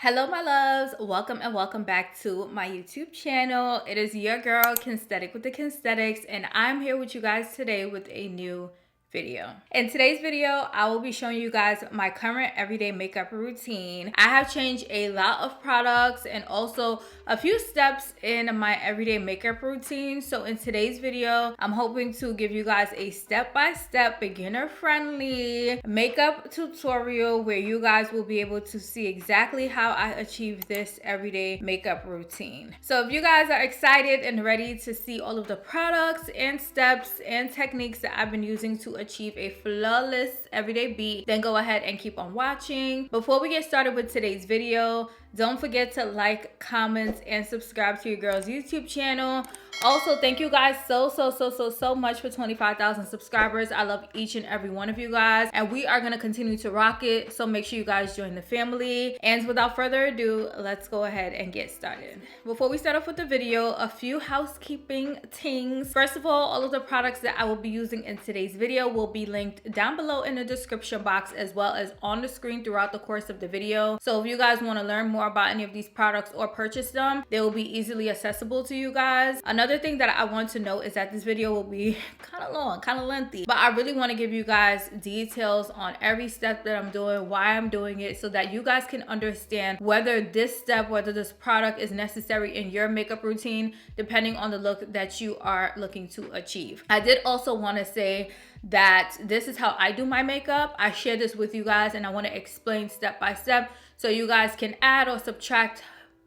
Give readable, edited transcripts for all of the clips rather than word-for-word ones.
Hello my loves, welcome and welcome back to my YouTube channel. It is your girl Kensthetic with the Kensthetics, and I'm here with you guys today with a new video. In today's video, I will be showing you guys my current everyday makeup routine. I have changed a lot of products and also a few steps in my everyday makeup routine. So in today's video, I'm hoping to give you guys a step-by-step beginner-friendly makeup tutorial where you guys will be able to see exactly how I achieve this everyday makeup routine. So if you guys are excited and ready to see all of the products and steps and techniques that I've been using to achieve a flawless everyday beat, then go ahead and keep on watching. Before we get started with today's video, don't forget to like, comment, and subscribe to your girl's YouTube channel. Also, thank you guys so much for 25,000 subscribers. I love each and every one of you guys, and we are going to continue to rock it. So make sure you guys join the family. And without further ado, let's go ahead and get started. Before we start off with the video, a few housekeeping things. First of all of the products that I will be using in today's video will be linked down below in the description box as well as on the screen throughout the course of the video. So if you guys want to learn more about any of these products or purchase them, they will be easily accessible to you guys. Another thing that I want to note is that this video will be kind of long, kind of lengthy, but I really want to give you guys details on every step that I'm doing, why I'm doing it, so that you guys can understand whether this step, whether this product is necessary in your makeup routine, depending on the look that you are looking to achieve. I did also want to say that this is how I do my makeup. I share this with you guys and I want to explain step by step so you guys can add or subtract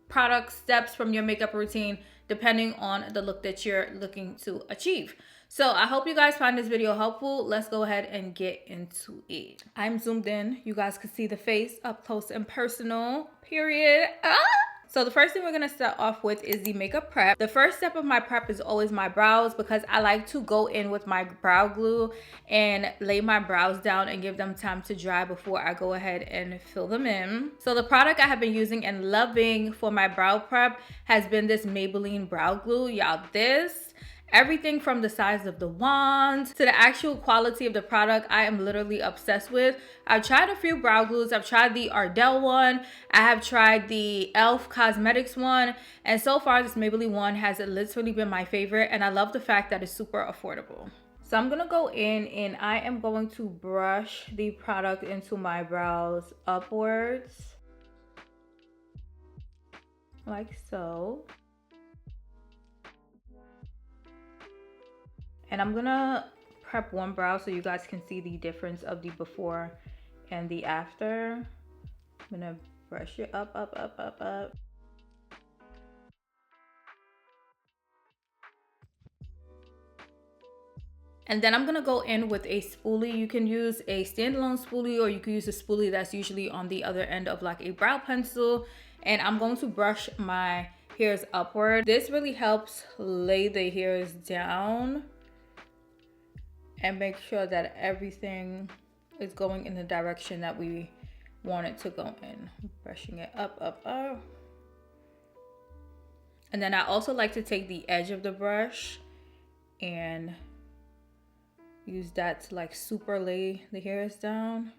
product steps from your makeup routine depending on the look that you're looking to achieve. So I hope you guys find this video helpful. Let's go ahead and get into it. I'm zoomed in. You guys can see the face up close and personal, period. So the first thing we're going to start off with is the makeup prep. The first step of my prep is always my brows, because I like to go in with my brow glue and lay my brows down and give them time to dry before I go ahead and fill them in. So the product I have been using and loving for my brow prep has been this Maybelline brow glue. Y'all, everything from the size of the wand to the actual quality of the product, I am literally obsessed with. I've tried a few brow glues. I've tried the Ardell one. I have tried the e.l.f. Cosmetics one. And so far, this Maybelline one has literally been my favorite. And I love the fact that it's super affordable. So I'm going to go in and I am going to brush the product into my brows upwards. Like so. And I'm gonna prep one brow so you guys can see the difference of the before and the after. I'm gonna brush it up. And then I'm gonna go in with a spoolie. You can use a standalone spoolie or you can use a spoolie that's usually on the other end of like a brow pencil. And I'm going to brush my hairs upward. This really helps lay the hairs down and make sure that everything is going in the direction that we want it to go in. Brushing it up. And then I also like to take the edge of the brush and use that to like super lay the hairs down.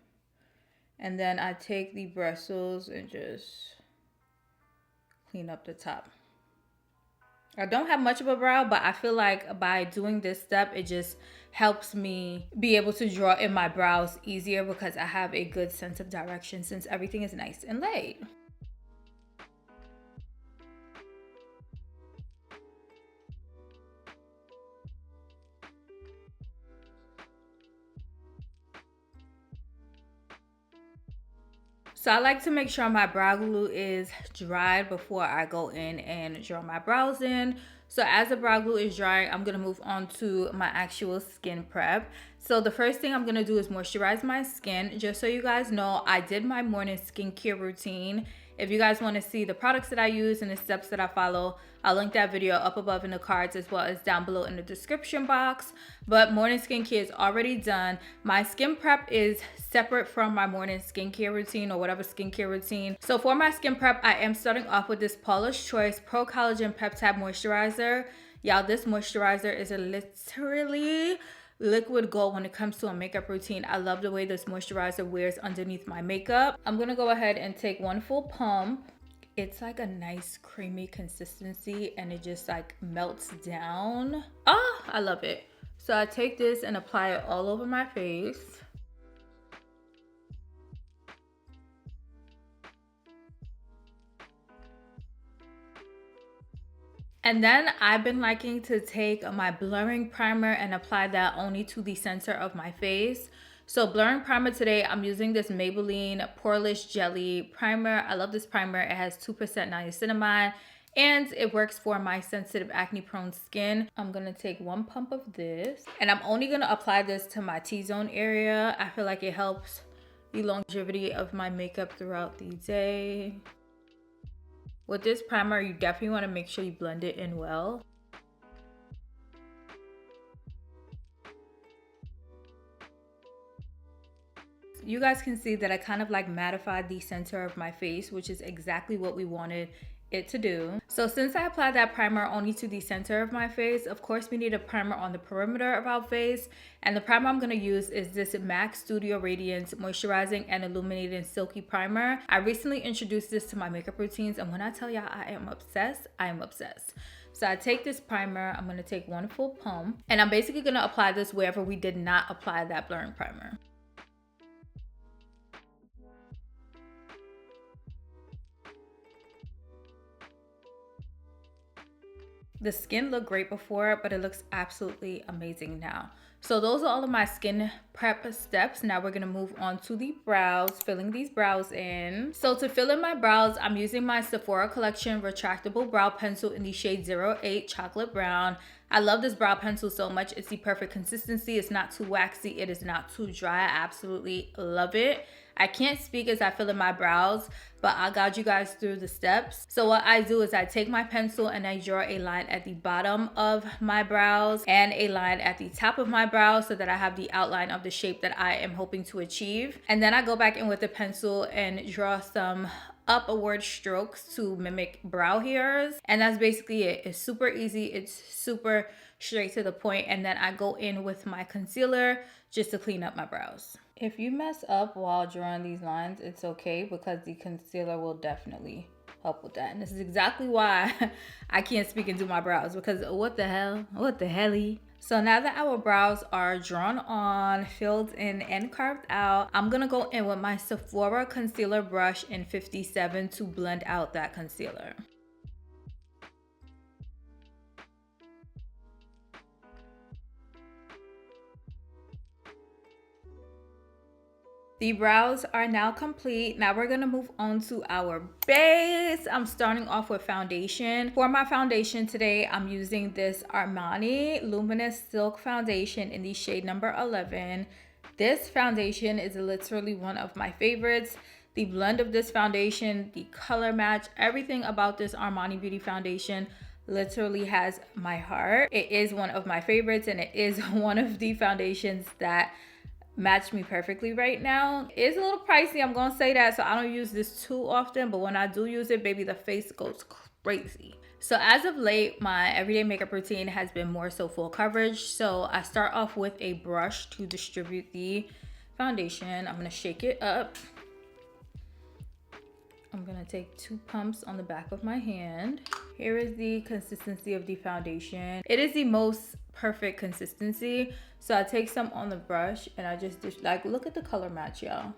And then I take the bristles and just clean up the top. I don't have much of a brow, but I feel like by doing this step, it just helps me be able to draw in my brows easier because I have a good sense of direction since everything is nice and laid. So I like to make sure my brow glue is dried before I go in and draw my brows in. So as the brow glue is drying, I'm going to move on to my actual skin prep. So the first thing I'm going to do is moisturize my skin. Just so you guys know, I did my morning skincare routine. If you guys want to see the products that I use and the steps that I follow, I'll link that video up above in the cards as well as down below in the description box. But morning skincare is already done. My skin prep is separate from my morning skincare routine or whatever skincare routine. So for my skin prep, I am starting off with this Paula's Choice Pro Collagen Peptide Moisturizer. Y'all, this moisturizer is literally liquid gold when it comes to a makeup routine. I love the way this moisturizer wears underneath my makeup. I'm gonna go ahead and take one full pump. It's like a nice creamy consistency and it just like melts down. Oh, I love it. So I take this and apply it all over my face. And then I've been liking to take my blurring primer and apply that only to the center of my face. So blurring primer today, I'm using this Maybelline Poreless Jelly Primer. I love this primer. It has 2% niacinamide and it works for my sensitive acne prone skin. I'm gonna take one pump of this and I'm only gonna apply this to my T-zone area. I feel like it helps the longevity of my makeup throughout the day. With this primer, you definitely want to make sure you blend it in well. You guys can see that I kind of like mattified the center of my face, which is exactly what we wanted it to do. So since I applied that primer only to the center of my face, of course we need a primer on the perimeter of our face. And the primer I'm gonna use is this MAC Studio Radiance Moisturizing and Illuminating Silky Primer. I recently introduced this to my makeup routines, and when I tell y'all I am obsessed, I am obsessed. So I take this primer, I'm gonna take one full pump, and I'm basically gonna apply this wherever we did not apply that blurring primer. The skin looked great before, but it looks absolutely amazing now. So those are all of my skin prep steps. Now we're gonna move on to the brows, filling these brows in. So to fill in my brows, I'm using my Sephora Collection Retractable Brow Pencil in the shade 08 Chocolate Brown. I love this brow pencil so much. It's the perfect consistency. It's not too waxy. It is not too dry. I absolutely love it. I can't speak as I fill in my brows, but I'll guide you guys through the steps. So what I do is I take my pencil and I draw a line at the bottom of my brows and a line at the top of my brows so that I have the outline of the shape that I am hoping to achieve. And then I go back in with the pencil and draw some upward strokes to mimic brow hairs. And that's basically it. It's super easy. It's super straight to the point. And then I go in with my concealer just to clean up my brows. If you mess up while drawing these lines, it's okay because the concealer will definitely help with that. And this is exactly why I can't speak and do my brows, because what the hell? What the helly? So now that our brows are drawn on, filled in, and carved out, I'm gonna go in with my Sephora concealer brush in 57 to blend out that concealer. The brows are now complete. Now we're gonna move on to our base. I'm starting off with foundation. For my foundation today, I'm using this Armani Luminous Silk Foundation in the shade number 11. This foundation is literally one of my favorites. The blend of this foundation, the color match, everything about this Armani Beauty foundation literally has my heart. It is one of my favorites, and it is one of the foundations that match me perfectly right now. It's a little pricey, I'm gonna say that, so I don't use this too often, but when I do use it, baby, the face goes crazy. So as of late, my everyday makeup routine has been more so full coverage. So I start off with a brush to distribute the foundation. I'm gonna shake it up. I'm gonna take 2 pumps on the back of my hand. Here is the consistency of the foundation. It is the most perfect consistency. So I take some on the brush and I just like, look at the color match, y'all.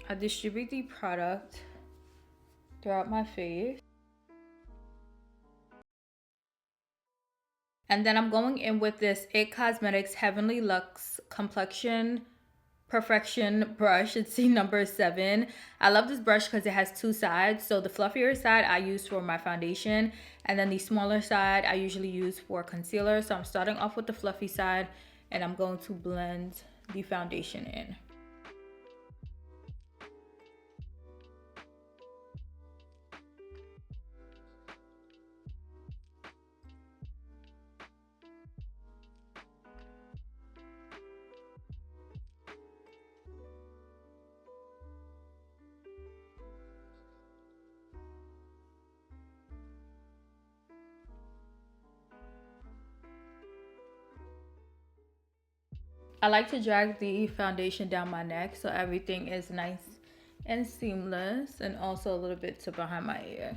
I distribute the product throughout my face. And then I'm going in with this IT Cosmetics Heavenly Luxe Complexion Perfection brush. It's the number 7. I love this brush because it has 2 sides. So the fluffier side I use for my foundation, and then the smaller side I usually use for concealer. So I'm starting off with the fluffy side and I'm going to blend the foundation in. I like to drag the foundation down my neck so everything is nice and seamless, and also a little bit to behind my ears.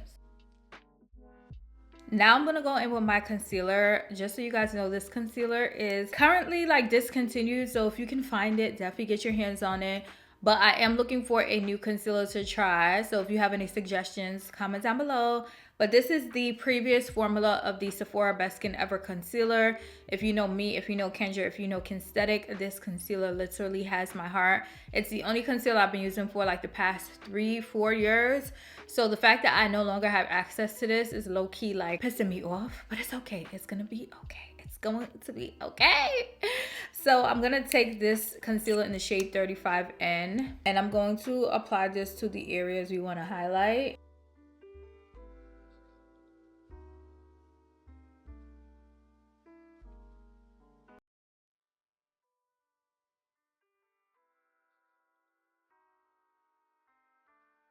Now I'm gonna go in with my concealer. Just so you guys know, this concealer is currently like discontinued, so if you can find it, definitely get your hands on it. But I am looking for a new concealer to try, so if you have any suggestions, comment down below. But this is the previous formula of the Sephora Best Skin Ever concealer. If you know me, if you know Kendra, if you know Kensthetic, this concealer literally has my heart. It's the only concealer I've been using for like the past 3-4 years. So the fact that I no longer have access to this is low-key like pissing me off, but it's okay. It's gonna be okay. It's going to be okay. So I'm gonna take this concealer in the shade 35N, and I'm going to apply this to the areas we want to highlight.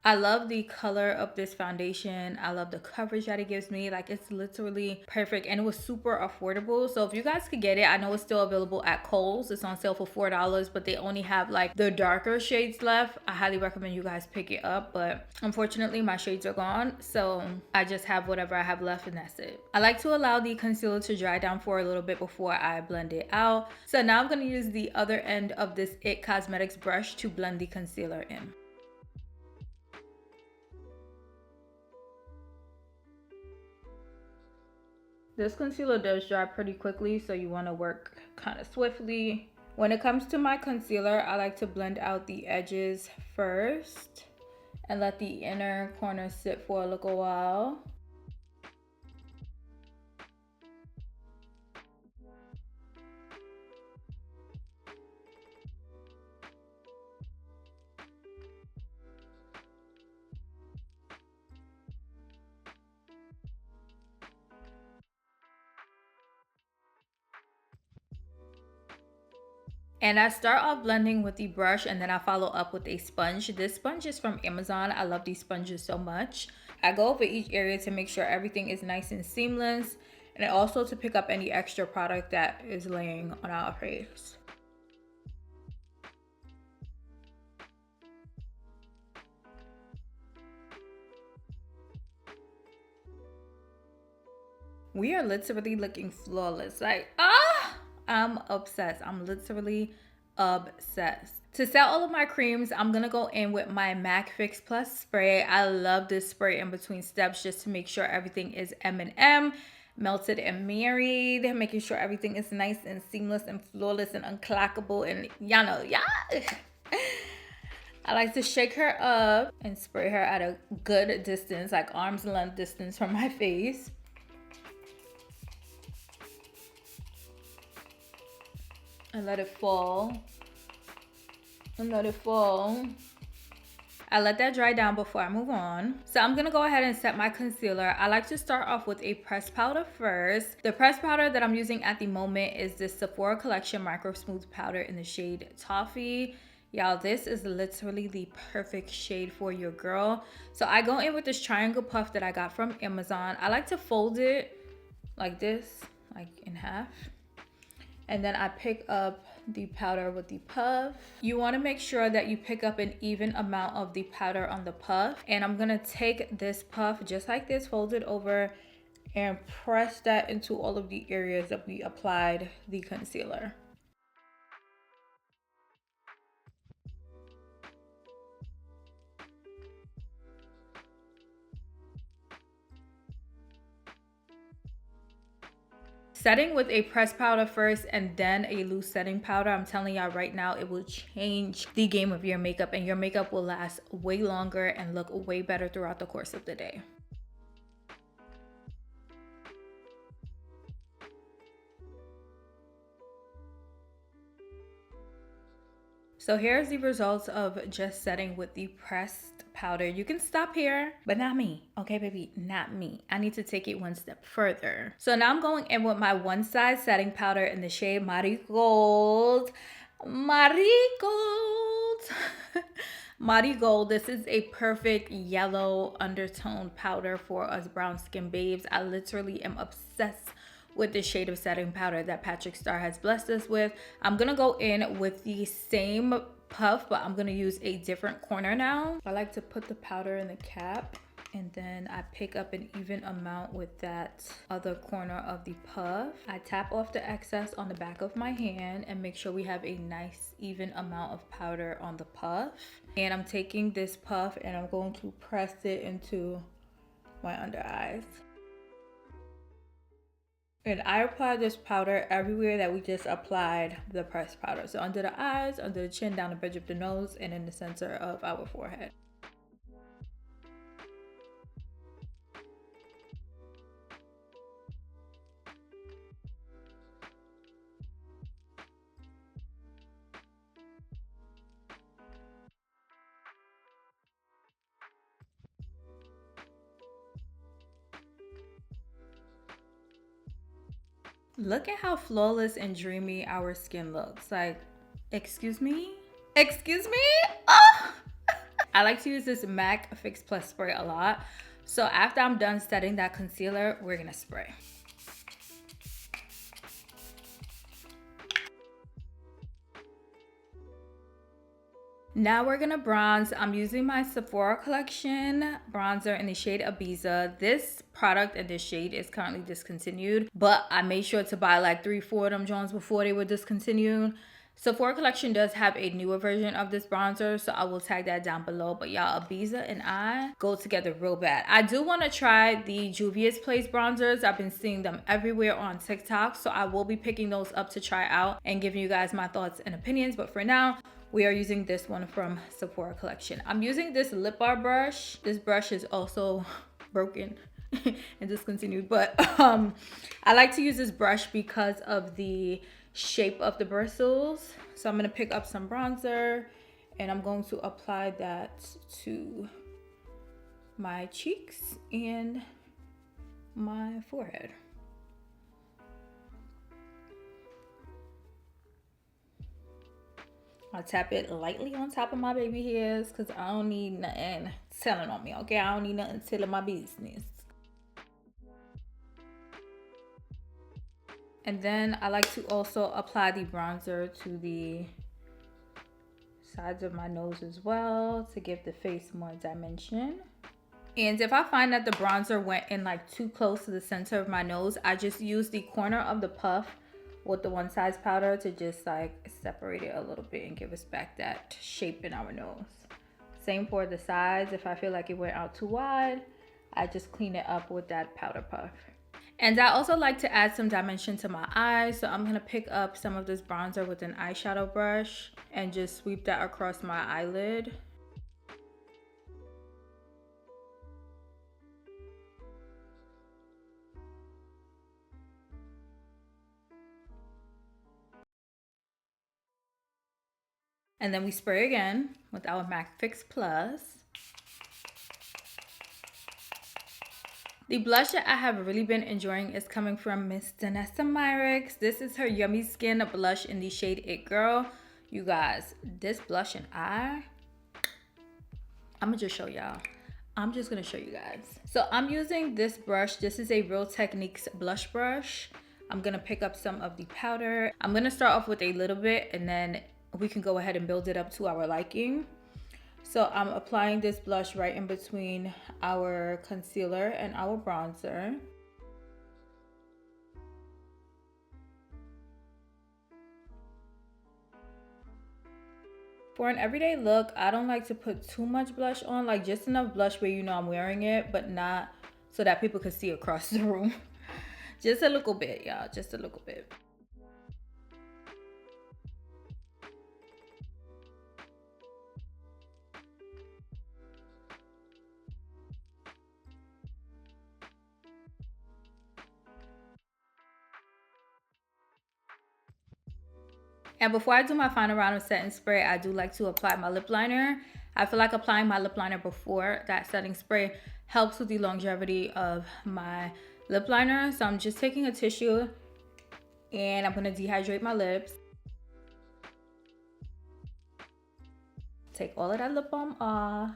I love the color of this foundation. I love the coverage that it gives me. Like, it's literally perfect, and it was super affordable. So if you guys could get it, I know it's still available at Kohl's. It's on sale for $4, but they only have like the darker shades left. I highly recommend you guys pick it up, but unfortunately my shades are gone, so I just have whatever I have left, and that's it. I like to allow the concealer to dry down for a little bit before I blend it out. So now I'm going to use the other end of this It Cosmetics brush to blend the concealer in. This concealer does dry pretty quickly, so you want to work kind of swiftly. When it comes to my concealer, I like to blend out the edges first and let the inner corner sit for a little while. And I start off blending with the brush, and then I follow up with a sponge. This sponge is from Amazon. I love these sponges so much. I go over each area to make sure everything is nice and seamless, and also to pick up any extra product that is laying on our face. We are literally looking flawless. Like, I'm obsessed. I'm literally obsessed. To set all of my creams, I'm gonna go in with my MAC Fix Plus spray. I love this spray in between steps just to make sure everything is M&M, melted and married, making sure everything is nice and seamless and flawless and unclockable, and y'all know, yeah. I like to shake her up and spray her at a good distance, like arm's length distance from my face. And let it fall. And let it fall. I let that dry down before I move on. So I'm gonna go ahead and set my concealer. I like to start off with a pressed powder first. The pressed powder that I'm using at the moment is this Sephora Collection Micro Smooth Powder in the shade Toffee. Y'all, this is literally the perfect shade for your girl. So I go in with this triangle puff that I got from Amazon. I like to fold it like this, like in half. And then I pick up the powder with the puff. You want to make sure that you pick up an even amount of the powder on the puff. And I'm going to take this puff just like this, fold it over, and press that into all of the areas that we applied the concealer. Setting with a pressed powder first and then a loose setting powder, I'm telling y'all right now, it will change the game of your makeup, and your makeup will last way longer and look way better throughout the course of the day. So here's the results of just setting with the pressed powder. You can stop here, but not me. Okay, baby, not me. I need to take it one step further. So now I'm going in with my one size setting powder in the shade Marigold. Marigold. Marigold. This is a perfect yellow undertone powder for us brown skin babes. I literally am obsessed with the shade of setting powder that Patrick Star has blessed us with. I'm gonna go in with the same puff, but I'm gonna use a different corner now. I like to put the powder in the cap, and then I pick up an even amount with that other corner of the puff. I tap off the excess on the back of my hand and make sure we have a nice even amount of powder on the puff. And I'm taking this puff and I'm going to press it into my under eyes. And I apply this powder everywhere that we just applied the pressed powder. So under the eyes, under the chin, down the bridge of the nose, and in the center of our forehead. Look at how flawless and dreamy our skin looks. Like, excuse me? Excuse me? Oh! I like to use this MAC Fix Plus spray a lot. So after I'm done setting that concealer, we're gonna spray. Now we're gonna bronze. I'm using my Sephora collection bronzer in the shade Ibiza. This product in this shade is currently discontinued, but I made sure to buy like 3-4 of them Jones before they were discontinued. Sephora collection does have a newer version of this bronzer, so I will tag that down below. But y'all, Ibiza and I go together real bad. I do want to try the Juvia's Place bronzers. I've been seeing them everywhere on TikTok, so I will be picking those up to try out and giving you guys my thoughts and opinions. But for now, we are using this one from Sephora collection. I'm using this lip bar brush. This brush is also broken and discontinued, but I like to use this brush because of the shape of the bristles. So I'm gonna pick up some bronzer and I'm going to apply that to my cheeks and my forehead. I'll tap it lightly on top of my baby hairs because I don't need nothing telling on me, okay? I don't need nothing telling my business. And then I like to also apply the bronzer to the sides of my nose as well to give the face more dimension. And if I find that the bronzer went in like too close to the center of my nose, I just use the corner of the puff with the one size powder to just like separate it a little bit and give us back that shape in our nose. Same for the sides. If I feel like it went out too wide, I just clean it up with that powder puff. And I also like to add some dimension to my eyes. So I'm gonna pick up some of this bronzer with an eyeshadow brush and just sweep that across my eyelid. And then we spray again with our MAC Fix Plus. The blush that I have really been enjoying is coming from Miss Danessa Myricks. This is her Yummy Skin blush in the shade It Girl. You guys, this blush and I'm gonna just show y'all. I'm just gonna show you guys. So I'm using this brush. This is a Real Techniques blush brush. I'm gonna pick up some of the powder. I'm gonna start off with a little bit and then we can go ahead and build it up to our liking. So I'm applying this blush right in between our concealer and our bronzer. For an everyday look, I don't like to put too much blush on, like just enough blush where you know I'm wearing it, but not so that people can see across the room. Just a little bit, y'all, just a little bit. And before I do my final round of setting spray, I do like to apply my lip liner. I feel like applying my lip liner before that setting spray helps with the longevity of my lip liner. So I'm just taking a tissue and I'm gonna dehydrate my lips. Take all of that lip balm off.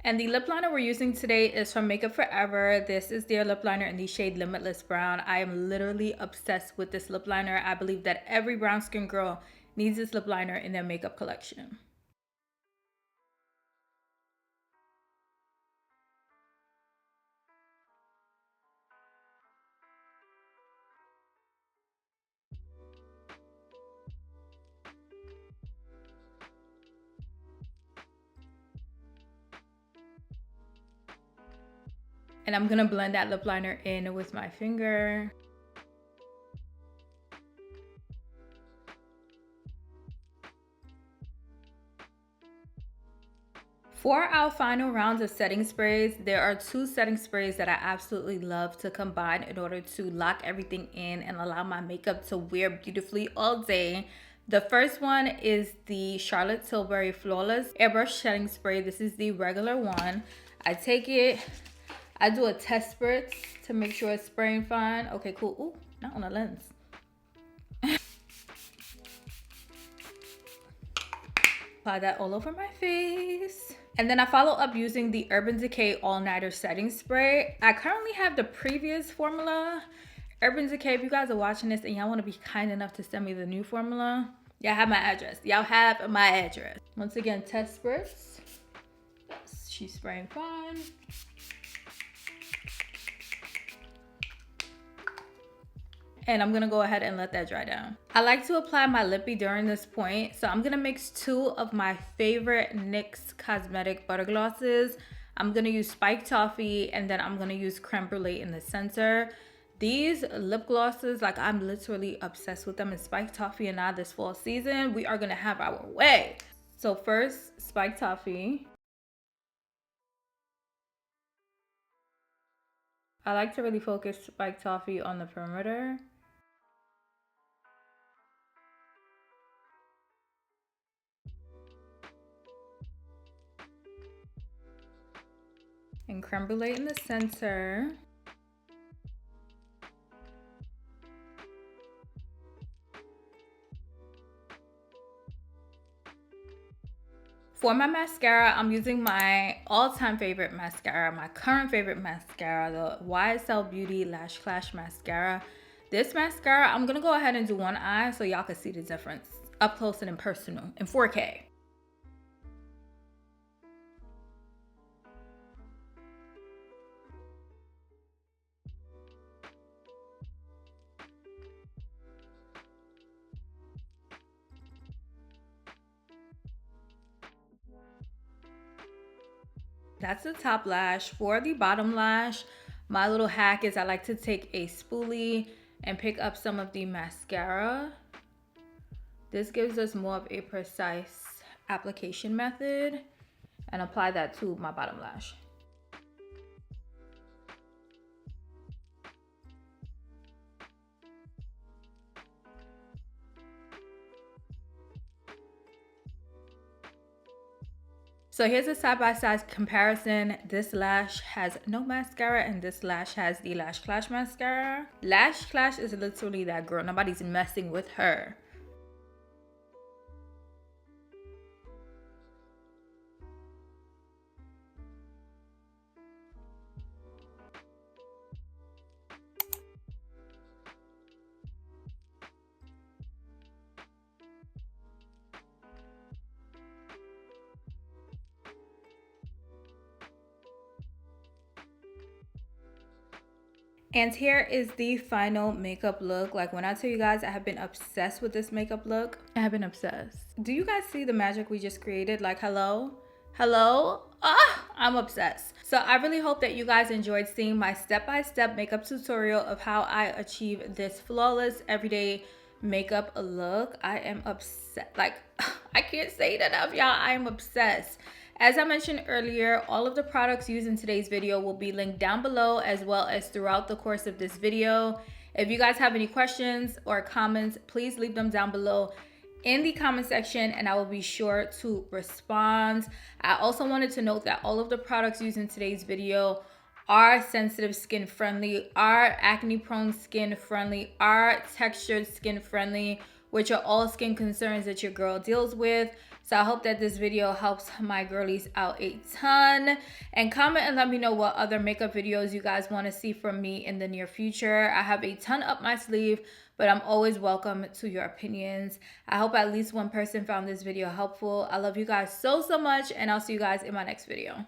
And the lip liner we're using today is from Makeup Forever. This is their lip liner in the shade Limitless Brown. I am literally obsessed with this lip liner. I believe that every brown skin girl needs this lip liner in their makeup collection. And I'm gonna blend that lip liner in with my finger. For our final rounds of setting sprays, there are two setting sprays that I absolutely love to combine in order to lock everything in and allow my makeup to wear beautifully all day. The first one is the Charlotte Tilbury Flawless Airbrush Setting Spray. This is the regular one. I take it, I do a test spritz to make sure it's spraying fine. Okay, cool. Ooh, not on the lens. Apply that all over my face. And then I follow up using the Urban Decay All Nighter Setting Spray. I currently have the previous formula. Urban Decay, if you guys are watching this and y'all want to be kind enough to send me the new formula, y'all have my address. Y'all have my address. Once again, test spritz. Yes, she's spraying fine. And I'm gonna go ahead and let that dry down. I like to apply my lippy during this point, so I'm gonna mix two of my favorite NYX Cosmetic Butter Glosses. I'm gonna use Spiked Toffee, and then I'm gonna use Creme Brulee in the center. These lip glosses, like, I'm literally obsessed with them. And Spiked Toffee and I, this fall season, we are gonna have our way. So first, Spiked Toffee. I like to really focus Spiked Toffee on the perimeter. And Creme Brulee in the center. For my mascara, I'm using my all-time favorite mascara, my current favorite mascara, the YSL Beauty Lash Clash Mascara. This mascara, I'm gonna go ahead and do one eye so y'all can see the difference up close and in personal in 4K. That's the top lash. For the bottom lash, my little hack is I like to take a spoolie and pick up some of the mascara. This gives us more of a precise application method, and apply that to my bottom lash. So here's a side-by-side comparison. This lash has no mascara and this lash has the Lash Clash mascara. Lash Clash is literally that girl. Nobody's messing with her. And here is the final makeup look. Like, when I tell you guys I have been obsessed with this makeup look, I have been obsessed. Do you guys see the magic we just created? Like, hello? Hello? Ah, I'm obsessed. So I really hope that you guys enjoyed seeing my step-by-step makeup tutorial of how I achieve this flawless everyday makeup look. I am obsessed. Like, I can't say it enough, y'all. I am obsessed. As I mentioned earlier, all of the products used in today's video will be linked down below, as well as throughout the course of this video. If you guys have any questions or comments, please leave them down below in the comment section and I will be sure to respond. I also wanted to note that all of the products used in today's video are sensitive skin friendly, are acne prone skin friendly, are textured skin friendly, which are all skin concerns that your girl deals with. So I hope that this video helps my girlies out a ton. And comment and let me know what other makeup videos you guys want to see from me in the near future. I have a ton up my sleeve, but I'm always welcome to your opinions. I hope at least one person found this video helpful. I love you guys so much, and I'll see you guys in my next video.